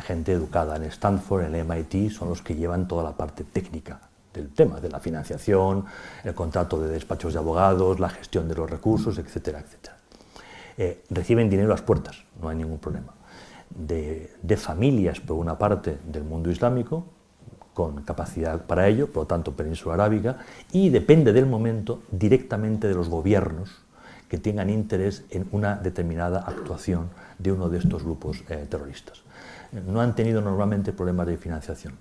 Speaker 1: gente educada en Stanford, en el MIT, son los que llevan toda la parte técnica del tema, de la financiación, el contrato de despachos de abogados, la gestión de los recursos, etcétera, etcétera. Reciben dinero a las puertas, no hay ningún problema. De familias, por una parte, del mundo islámico, con capacidad para ello, por lo tanto, península arábiga, y depende del momento directamente de los gobiernos que tengan interés en una determinada actuación de uno de estos grupos terroristas. No han tenido normalmente problemas de financiación.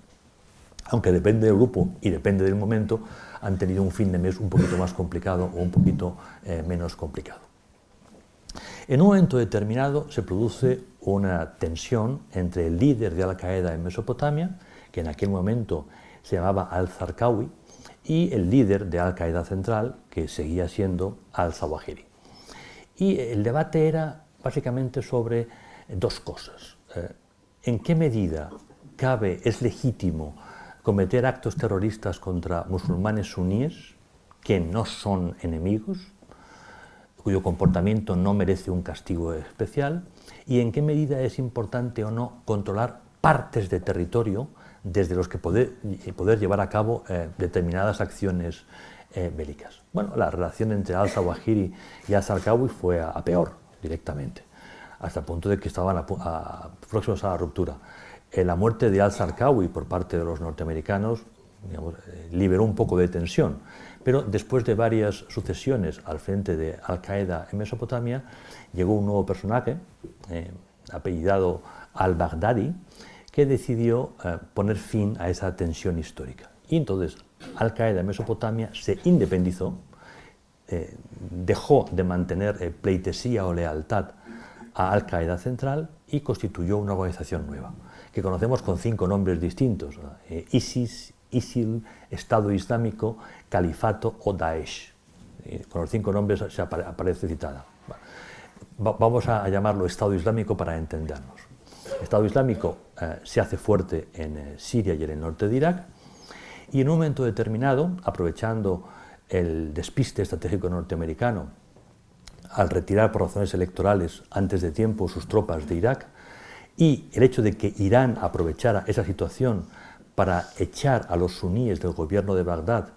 Speaker 1: Aunque depende del grupo y depende del momento, han tenido un fin de mes un poquito más complicado o un poquito menos complicado. En un momento determinado se produce una tensión entre el líder de Al-Qaeda en Mesopotamia, que en aquel momento se llamaba Al-Zarqawi, y el líder de Al-Qaeda Central, que seguía siendo Al-Zawahiri. Y el debate era básicamente sobre dos cosas. ¿En qué medida es legítimo cometer actos terroristas contra musulmanes suníes que no son enemigos, cuyo comportamiento no merece un castigo especial, y en qué medida es importante o no controlar partes de territorio desde los que poder llevar a cabo determinadas acciones bélicas? Bueno, la relación entre al-Zawahiri y al-Zarqawi fue a peor directamente, hasta el punto de que estaban próximos a la ruptura. La muerte de al-Zarqawi por parte de los norteamericanos liberó un poco de tensión. Pero después de varias sucesiones al frente de Al-Qaeda en Mesopotamia, llegó un nuevo personaje, apellidado al-Baghdadi, que decidió poner fin a esa tensión histórica. Y entonces Al-Qaeda en Mesopotamia se independizó, dejó de mantener pleitesía o lealtad a Al-Qaeda central y constituyó una organización nueva, que conocemos con 5 nombres distintos: ISIS, ISIL, Estado Islámico, Califato o Daesh. Con los 5 nombres se aparece citada. Vamos a llamarlo Estado Islámico para entendernos. Estado Islámico se hace fuerte en Siria y en el norte de Irak, y en un momento determinado, aprovechando el despiste estratégico norteamericano al retirar por razones electorales antes de tiempo sus tropas de Irak, y el hecho de que Irán aprovechara esa situación para echar a los suníes del gobierno de Bagdad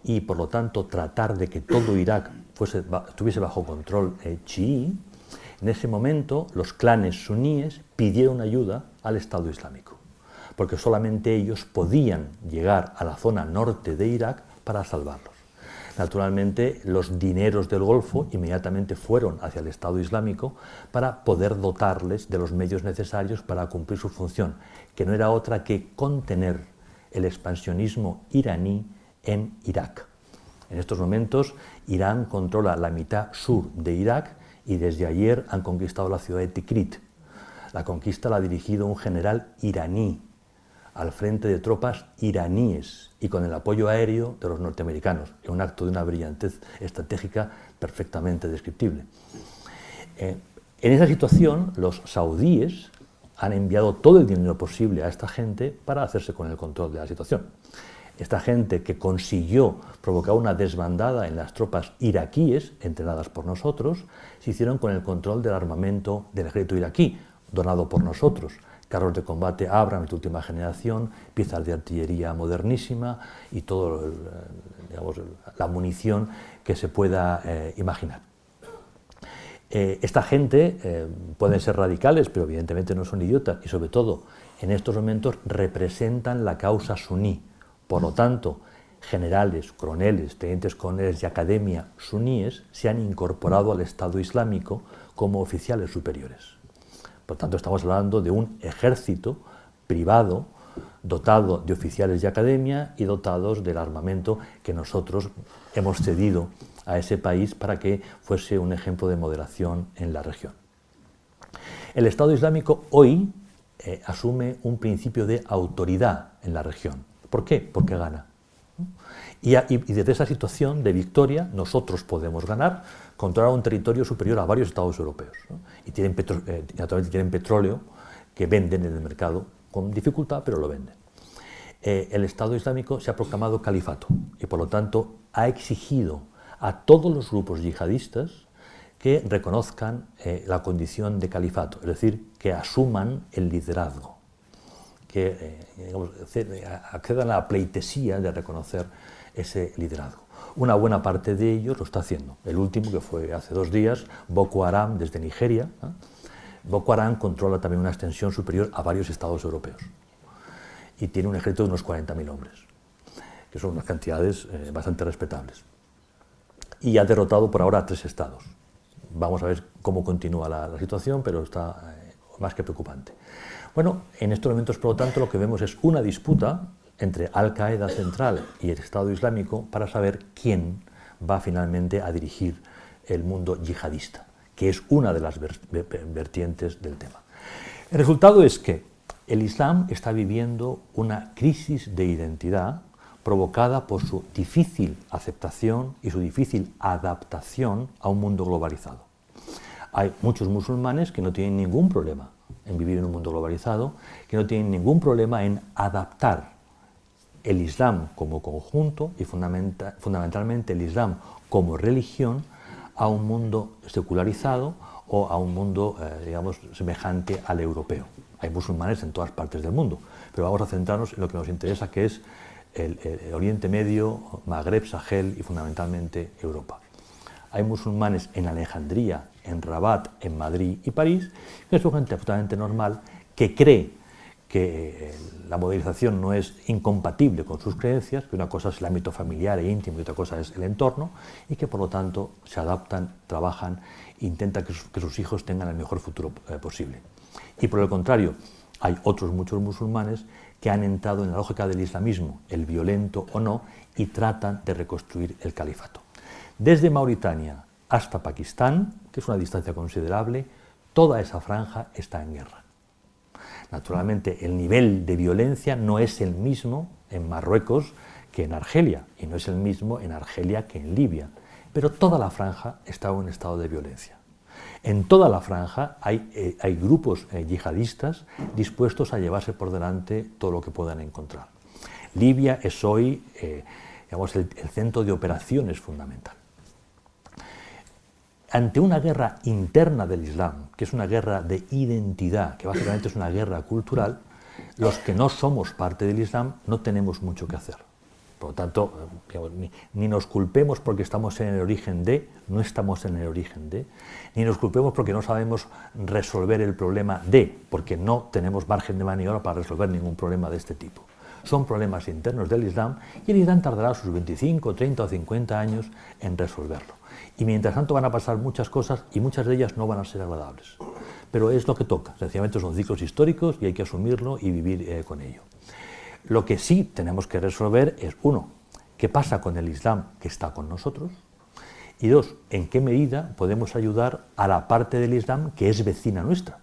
Speaker 1: y por lo tanto tratar de que todo Irak estuviese bajo control chií, en ese momento los clanes suníes pidieron ayuda al Estado Islámico, porque solamente ellos podían llegar a la zona norte de Irak para salvarlos. Naturalmente, los dineros del Golfo inmediatamente fueron hacia el Estado Islámico para poder dotarles de los medios necesarios para cumplir su función, que no era otra que contener el expansionismo iraní en Irak. En estos momentos, Irán controla la mitad sur de Irak y desde ayer han conquistado la ciudad de Tikrit. La conquista la ha dirigido un general iraní, al frente de tropas iraníes y con el apoyo aéreo de los norteamericanos, en un acto de una brillantez estratégica perfectamente descriptible. En esa situación, los saudíes han enviado todo el dinero posible a esta gente para hacerse con el control de la situación. Esta gente que consiguió provocar una desbandada en las tropas iraquíes, entrenadas por nosotros, se hicieron con el control del armamento del ejército iraquí, donado por nosotros: carros de combate Abrams de última generación, piezas de artillería modernísima y toda la munición que se pueda imaginar. Esta gente pueden ser radicales, pero evidentemente no son idiotas, y sobre todo en estos momentos representan la causa suní. Por lo tanto, generales, coroneles, tenientes coroneles y academia suníes se han incorporado al Estado Islámico como oficiales superiores. Por tanto, estamos hablando de un ejército privado dotado de oficiales de academia y dotados del armamento que nosotros hemos cedido a ese país para que fuese un ejemplo de moderación en la región. El Estado Islámico hoy asume un principio de autoridad en la región. ¿Por qué? Porque gana. Y desde esa situación de victoria nosotros podemos ganar, controlar un territorio superior a varios estados europeos, ¿no? Y naturalmente tienen petróleo que venden en el mercado con dificultad, pero lo venden. El Estado Islámico se ha proclamado califato y por lo tanto ha exigido a todos los grupos yihadistas que reconozcan la condición de califato, es decir, que asuman el liderazgo, que accedan a la pleitesía de reconocer ese liderazgo. Una buena parte de ellos lo está haciendo. El último, que fue hace 2 días, Boko Haram desde Nigeria. Boko Haram controla también una extensión superior a varios estados europeos y tiene un ejército de unos 40.000 hombres, que son unas cantidades bastante respetables. Y ha derrotado por ahora a 3 estados. Vamos a ver cómo continúa la situación, pero está más que preocupante. Bueno, en estos momentos, por lo tanto, lo que vemos es una disputa entre Al-Qaeda central y el Estado Islámico para saber quién va finalmente a dirigir el mundo yihadista, que es una de las vertientes del tema. El resultado es que el Islam está viviendo una crisis de identidad provocada por su difícil aceptación y su difícil adaptación a un mundo globalizado. Hay muchos musulmanes que no tienen ningún problema en vivir en un mundo globalizado, que no tienen ningún problema en adaptar el Islam como conjunto y fundamentalmente el Islam como religión a un mundo secularizado o a un mundo, digamos, semejante al europeo. Hay musulmanes en todas partes del mundo, pero vamos a centrarnos en lo que nos interesa, que es el Oriente Medio, Magreb, Sahel y fundamentalmente Europa. Hay musulmanes en Alejandría, en Rabat, en Madrid y París, que es gente absolutamente normal, que cree que la modelización no es incompatible con sus creencias, que una cosa es el ámbito familiar e íntimo y otra cosa es el entorno, y que por lo tanto se adaptan, trabajan e intentan que sus hijos tengan el mejor futuro posible. Y por el contrario, hay otros muchos musulmanes que han entrado en la lógica del islamismo, el violento o no, y tratan de reconstruir el califato. Desde Mauritania hasta Pakistán, que es una distancia considerable, toda esa franja está en guerra. Naturalmente, el nivel de violencia no es el mismo en Marruecos que en Argelia, y no es el mismo en Argelia que en Libia, pero toda la franja está en un estado de violencia. En toda la franja hay grupos yihadistas dispuestos a llevarse por delante todo lo que puedan encontrar. Libia es hoy digamos, el centro de operaciones fundamental. Ante una guerra interna del Islam, que es una guerra de identidad, que básicamente es una guerra cultural, los que no somos parte del Islam no tenemos mucho que hacer. Por lo tanto, digamos, ni nos culpemos porque estamos en el origen de, no estamos en el origen de, ni nos culpemos porque no sabemos resolver el problema de, porque no tenemos margen de maniobra para resolver ningún problema de este tipo. Son problemas internos del Islam y el Islam tardará sus 25, 30 o 50 años en resolverlo. Y mientras tanto van a pasar muchas cosas y muchas de ellas no van a ser agradables. Pero es lo que toca, sencillamente son ciclos históricos y hay que asumirlo y vivir con ello. Lo que sí tenemos que resolver es, uno, ¿qué pasa con el Islam que está con nosotros? Y dos, ¿en qué medida podemos ayudar a la parte del Islam que es vecina nuestra?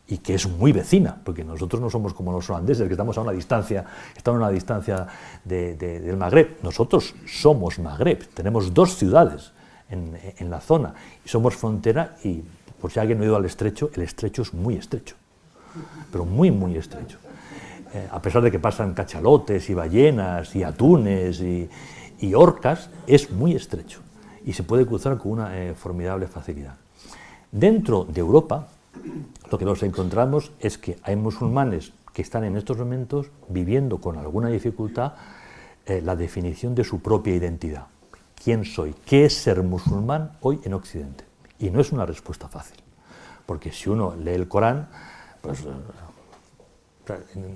Speaker 1: Y que es muy vecina, porque nosotros no somos como los holandeses, que estamos a una distancia, del Magreb. Nosotros somos Magreb, tenemos dos ciudades en la zona, y somos frontera, y por si alguien no ha ido al estrecho, el estrecho es muy estrecho, pero muy, muy estrecho. A pesar de que pasan cachalotes y ballenas y atunes y orcas, es muy estrecho y se puede cruzar con una formidable facilidad. Dentro de Europa, lo que nos encontramos es que hay musulmanes que están en estos momentos viviendo con alguna dificultad la definición de su propia identidad. ¿Quién soy? ¿Qué es ser musulmán hoy en Occidente? Y no es una respuesta fácil, porque si uno lee el Corán, pues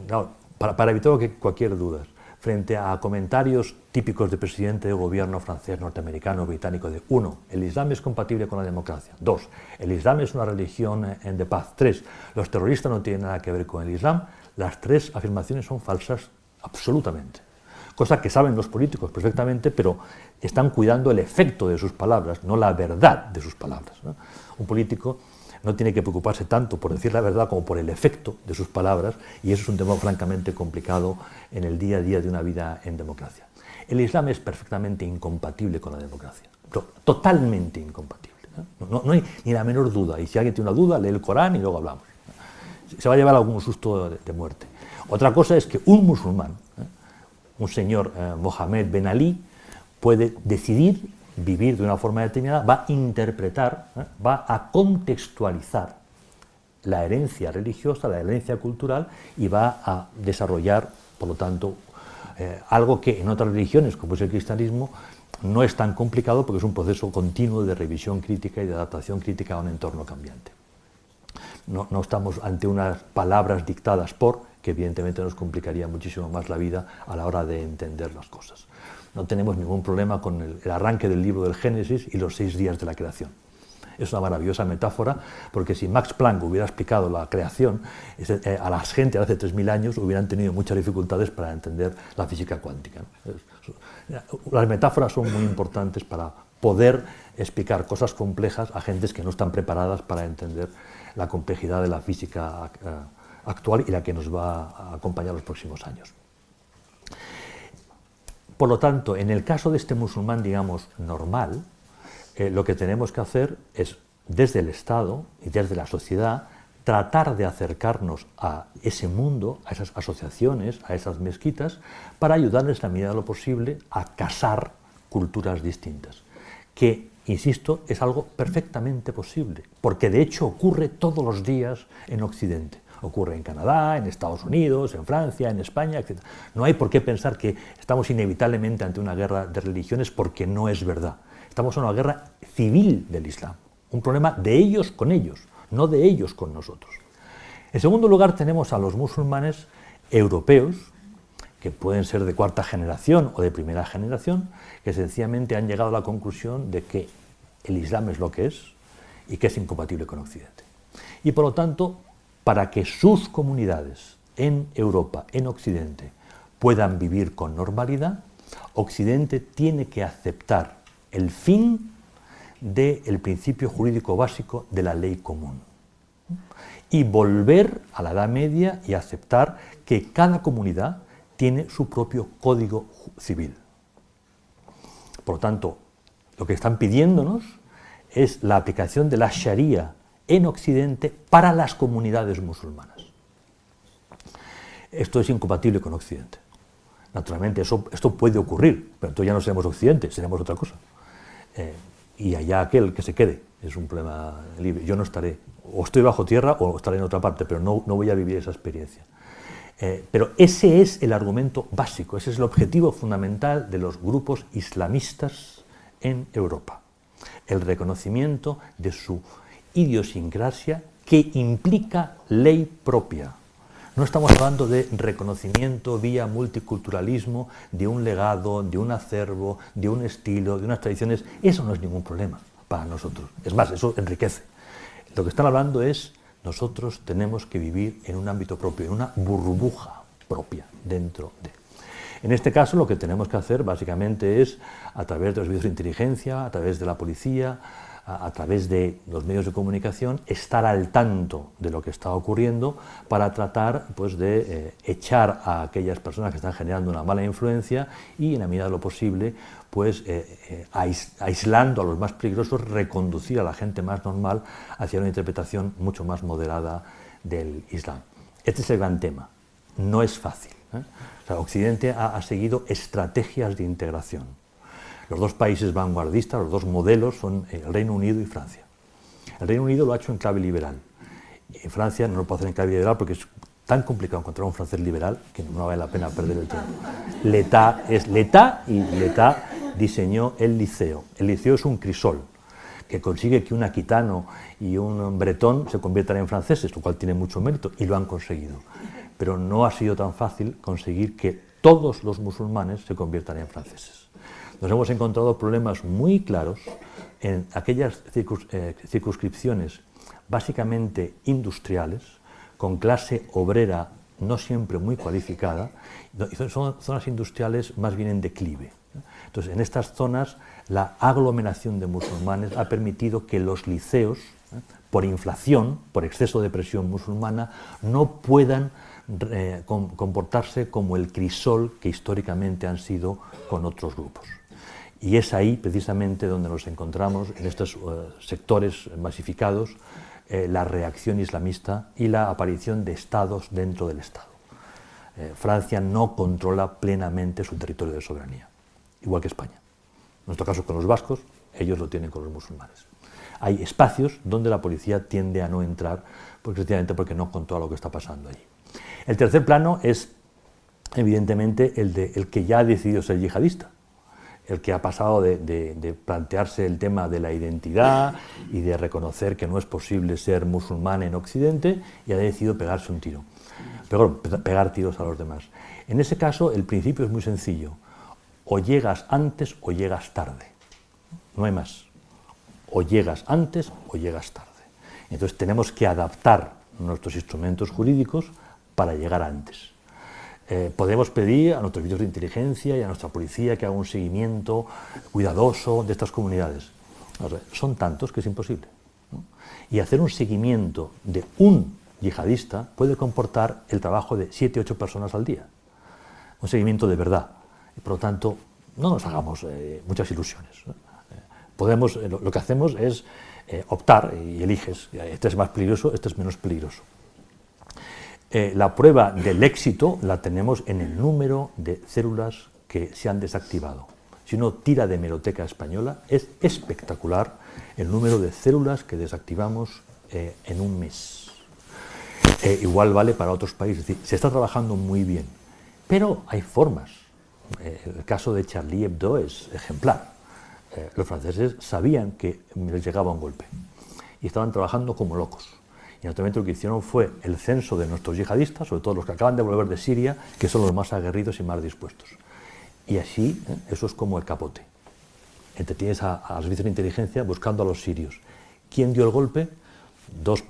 Speaker 1: no, para evitar cualquier duda, frente a comentarios típicos de presidente de gobierno francés, norteamericano, británico, de 1, el Islam es compatible con la democracia; 2, el Islam es una religión de paz; 3, los terroristas no tienen nada que ver con el Islam, las tres afirmaciones son falsas absolutamente. Cosa que saben los políticos perfectamente, pero están cuidando el efecto de sus palabras, no la verdad de sus palabras, ¿no? Un político no tiene que preocuparse tanto por decir la verdad como por el efecto de sus palabras, y eso es un tema francamente complicado en el día a día de una vida en democracia. El Islam es perfectamente incompatible con la democracia, totalmente incompatible. No hay ni la menor duda, y si alguien tiene una duda, lee el Corán y luego hablamos. Se va a llevar algún susto de muerte. Otra cosa es que un musulmán, un señor Mohammed Ben Ali, puede decidir vivir de una forma determinada, va a interpretar, va a contextualizar la herencia religiosa, la herencia cultural, y va a desarrollar, por lo tanto, algo que en otras religiones, como es el cristianismo, no es tan complicado porque es un proceso continuo de revisión crítica y de adaptación crítica a un entorno cambiante. No estamos ante unas palabras dictadas que evidentemente nos complicaría muchísimo más la vida a la hora de entender las cosas. No tenemos ningún problema con el arranque del libro del Génesis y los 6 días de la creación. Es una maravillosa metáfora, porque si Max Planck hubiera explicado la creación a la gente hace 3000 años, hubieran tenido muchas dificultades para entender la física cuántica. Las metáforas son muy importantes para poder explicar cosas complejas a gentes que no están preparadas para entender la complejidad de la física actual y la que nos va a acompañar los próximos años. Por lo tanto, en el caso de este musulmán, digamos, normal, lo que tenemos que hacer es, desde el Estado y desde la sociedad, tratar de acercarnos a ese mundo, a esas asociaciones, a esas mezquitas, para ayudarles en la medida de lo posible a casar culturas distintas, que, insisto, es algo perfectamente posible, porque de hecho ocurre todos los días en Occidente. Ocurre en Canadá, en Estados Unidos, en Francia, en España, etc. No hay por qué pensar que estamos inevitablemente ante una guerra de religiones, porque no es verdad. Estamos en una guerra civil del Islam, un problema de ellos con ellos, no de ellos con nosotros. En segundo lugar, tenemos a los musulmanes europeos, que pueden ser de cuarta generación o de primera generación, que sencillamente han llegado a la conclusión de que el Islam es lo que es y que es incompatible con Occidente. Y por lo tanto, para que sus comunidades en Europa, en Occidente, puedan vivir con normalidad, Occidente tiene que aceptar el fin del principio jurídico básico de la ley común y volver a la Edad Media y aceptar que cada comunidad tiene su propio código civil. Por lo tanto, lo que están pidiéndonos es la aplicación de la Sharia en Occidente para las comunidades musulmanas. Esto es incompatible con Occidente. Naturalmente, esto puede ocurrir, pero entonces ya no seremos Occidente, seremos otra cosa. Y allá aquel que se quede, es un problema libre. Yo no estaré, o estoy bajo tierra o estaré en otra parte, pero no voy a vivir esa experiencia. Pero ese es el argumento básico, ese es el objetivo fundamental de los grupos islamistas en Europa. El reconocimiento de su idiosincrasia que implica ley propia. No estamos hablando de reconocimiento vía multiculturalismo, de un legado, de un acervo, de un estilo, de unas tradiciones. Eso no es ningún problema para nosotros. Es más, eso enriquece. Lo que están hablando es, nosotros tenemos que vivir en un ámbito propio, en una burbuja propia dentro de. En este caso, lo que tenemos que hacer básicamente es, a través de los servicios de inteligencia, a través de la policía, a través de los medios de comunicación, estar al tanto de lo que está ocurriendo para tratar pues, de echar a aquellas personas que están generando una mala influencia y, en la medida de lo posible, pues, aislando a los más peligrosos, reconducir a la gente más normal hacia una interpretación mucho más moderada del Islam. Este es el gran tema. No es fácil. O sea, Occidente ha seguido estrategias de integración. Los dos países vanguardistas, los dos modelos son el Reino Unido y Francia. El Reino Unido lo ha hecho en clave liberal. En Francia no lo puede hacer en clave liberal porque es tan complicado encontrar un francés liberal que no vale la pena perder el tiempo. L'État es l'État y l'État diseñó el liceo. El liceo es un crisol que consigue que un aquitano y un bretón se conviertan en franceses, lo cual tiene mucho mérito y lo han conseguido. Pero no ha sido tan fácil conseguir que todos los musulmanes se conviertan en franceses. Nos hemos encontrado problemas muy claros en aquellas circunscripciones básicamente industriales, con clase obrera no siempre muy cualificada, y son zonas industriales más bien en declive. Entonces, en estas zonas, la aglomeración de musulmanes ha permitido que los liceos, por inflación, por exceso de presión musulmana, no puedan comportarse como el crisol que históricamente han sido con otros grupos. Y es ahí, precisamente, donde nos encontramos, en estos sectores masificados, la reacción islamista y la aparición de estados dentro del Estado. Francia no controla plenamente su territorio de soberanía, igual que España. En nuestro caso con los vascos, ellos lo tienen con los musulmanes. Hay espacios donde la policía tiende a no entrar, precisamente porque no controla lo que está pasando allí. El tercer plano es, evidentemente, el que ya ha decidido ser yihadista, el que ha pasado de plantearse el tema de la identidad y de reconocer que no es posible ser musulmán en Occidente y ha decidido pegarse un tiro, pegar tiros a los demás. En ese caso, el principio es muy sencillo: o llegas antes o llegas tarde, no hay más. O llegas antes o llegas tarde. Entonces tenemos que adaptar nuestros instrumentos jurídicos para llegar antes. Podemos pedir a nuestros servicios de inteligencia y a nuestra policía que haga un seguimiento cuidadoso de estas comunidades. Son tantos que es imposible, ¿no? Y hacer un seguimiento de un yihadista puede comportar el trabajo de 7 u 8 personas al día. Un seguimiento de verdad. Y por lo tanto, no nos hagamos muchas ilusiones, ¿no? Lo que hacemos es optar y eliges. Este es más peligroso, este es menos peligroso. La prueba del éxito la tenemos en el número de células que se han desactivado. Si uno tira de hemeroteca española, es espectacular el número de células que desactivamos en un mes. Igual vale para otros países. Es decir, se está trabajando muy bien, pero hay formas. El caso de Charlie Hebdo es ejemplar. Los franceses sabían que les llegaba un golpe y estaban trabajando como locos. Y naturalmente lo que hicieron fue el censo de nuestros yihadistas, sobre todo los que acaban de volver de Siria, que son los más aguerridos y más dispuestos. Y así, eso es como el capote. Entretienes a los servicios de inteligencia buscando a los sirios. ¿Quién dio el golpe? Dos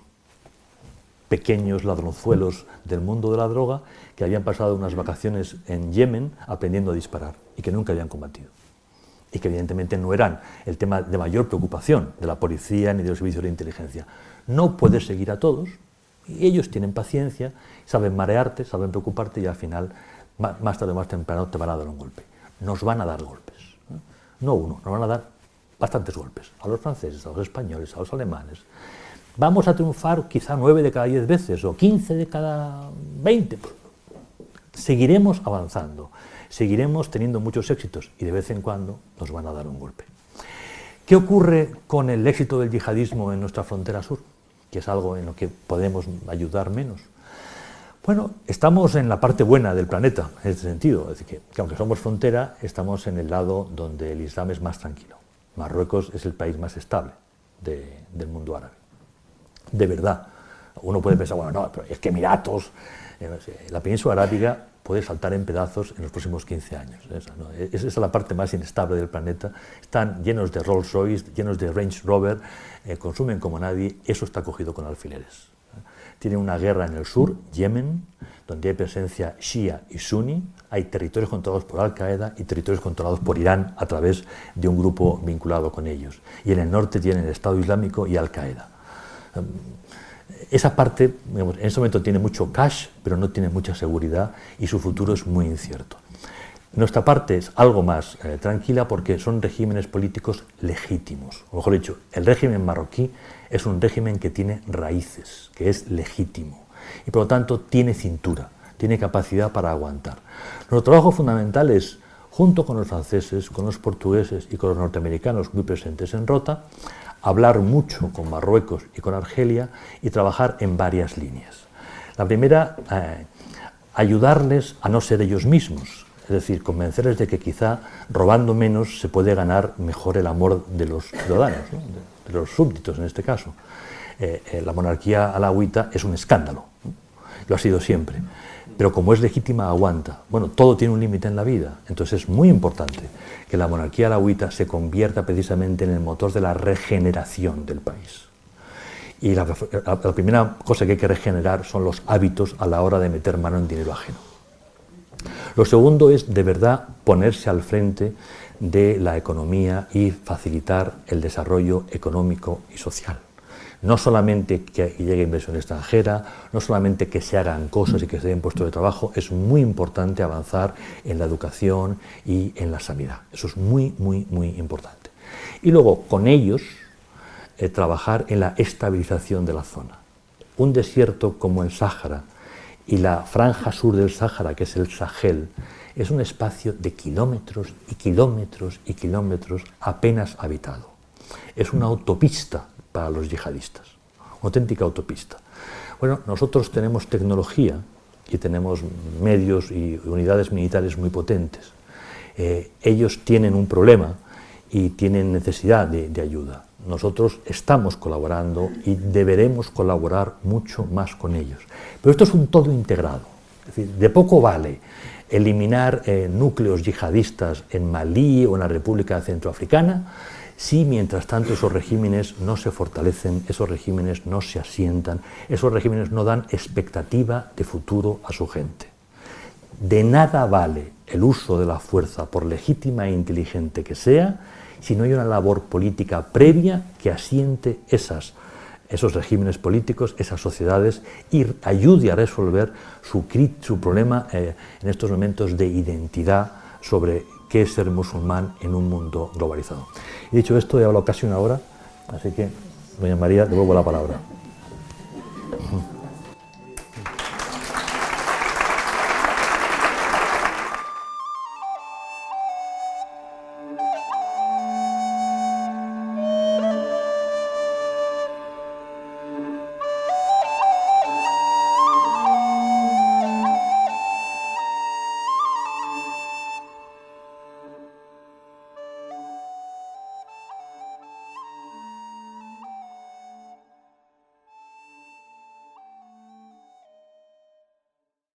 Speaker 1: pequeños ladronzuelos del mundo de la droga que habían pasado unas vacaciones en Yemen aprendiendo a disparar y que nunca habían combatido. Y que evidentemente no eran el tema de mayor preocupación de la policía ni de los servicios de inteligencia. No puedes seguir a todos, y ellos tienen paciencia, saben marearte, saben preocuparte y al final, más tarde o más temprano, te van a dar un golpe. Nos van a dar golpes, no uno, nos van a dar bastantes golpes, a los franceses, a los españoles, a los alemanes. Vamos a triunfar quizá 9 de cada 10 veces o 15 de cada 20. Pues, seguiremos avanzando, seguiremos teniendo muchos éxitos y de vez en cuando nos van a dar un golpe. ¿Qué ocurre con el éxito del yihadismo en nuestra frontera sur? Que es algo en lo que podemos ayudar menos. Bueno, estamos en la parte buena del planeta, en este sentido. Es decir, que aunque somos frontera, estamos en el lado donde el Islam es más tranquilo. Marruecos es el país más estable del mundo árabe. De verdad. Uno puede pensar, bueno, no, pero es que Emiratos, la península arábiga puede saltar en pedazos en los próximos 15 años. Esa es la parte más inestable del planeta. Están llenos de Rolls Royce, llenos de Range Rover, consumen como nadie, eso está cogido con alfileres. Tienen una guerra en el sur, Yemen, donde hay presencia shia y suní, hay territorios controlados por Al-Qaeda y territorios controlados por Irán a través de un grupo vinculado con ellos. Y en el norte tienen el Estado Islámico y Al-Qaeda. Esa parte, digamos, en ese momento tiene mucho cash, pero no tiene mucha seguridad y su futuro es muy incierto. Nuestra parte es algo más tranquila porque son regímenes políticos legítimos. O mejor dicho, el régimen marroquí es un régimen que tiene raíces, que es legítimo y por lo tanto tiene cintura, tiene capacidad para aguantar. Nuestro trabajo fundamental es, junto con los franceses, con los portugueses y con los norteamericanos muy presentes en Rota, hablar mucho con Marruecos y con Argelia y trabajar en varias líneas. La primera, ayudarles a no ser ellos mismos, es decir, convencerles de que quizá robando menos se puede ganar mejor el amor de los ciudadanos, ¿no? de los súbditos en este caso. La monarquía alauita es un escándalo, ¿no? Lo ha sido siempre, pero como es legítima aguanta. Bueno, todo tiene un límite en la vida, entonces es muy importante que la monarquía alauita se convierta precisamente en el motor de la regeneración del país. Y la primera cosa que hay que regenerar son los hábitos a la hora de meter mano en dinero ajeno. Lo segundo es, de verdad, ponerse al frente de la economía y facilitar el desarrollo económico y social. No solamente que llegue inversión extranjera, no solamente que se hagan cosas y que se den puestos de trabajo, es muy importante avanzar en la educación y en la sanidad. Eso es muy, muy, muy importante. Y luego, con ellos, trabajar en la estabilización de la zona. Un desierto como el Sáhara y la franja sur del Sáhara, que es el Sahel, es un espacio de kilómetros y kilómetros y kilómetros apenas habitado. Es una autopista para los yihadistas, una auténtica autopista. Bueno, nosotros tenemos tecnología y tenemos medios y unidades militares muy potentes. Ellos tienen un problema y tienen necesidad de ayuda. Nosotros estamos colaborando y deberemos colaborar mucho más con ellos. Pero esto es un todo integrado. Es decir, de poco vale eliminar núcleos yihadistas en Malí o en la República Centroafricana si mientras tanto esos regímenes no se fortalecen, esos regímenes no se asientan, esos regímenes no dan expectativa de futuro a su gente. De nada vale el uso de la fuerza, por legítima e inteligente que sea, si no hay una labor política previa que asiente esos regímenes políticos, esas sociedades, y ayude a resolver su problema en estos momentos de identidad sobre qué es ser musulmán en un mundo globalizado. Y dicho esto, he hablado casi una hora, así que, doña María, devuelvo la palabra.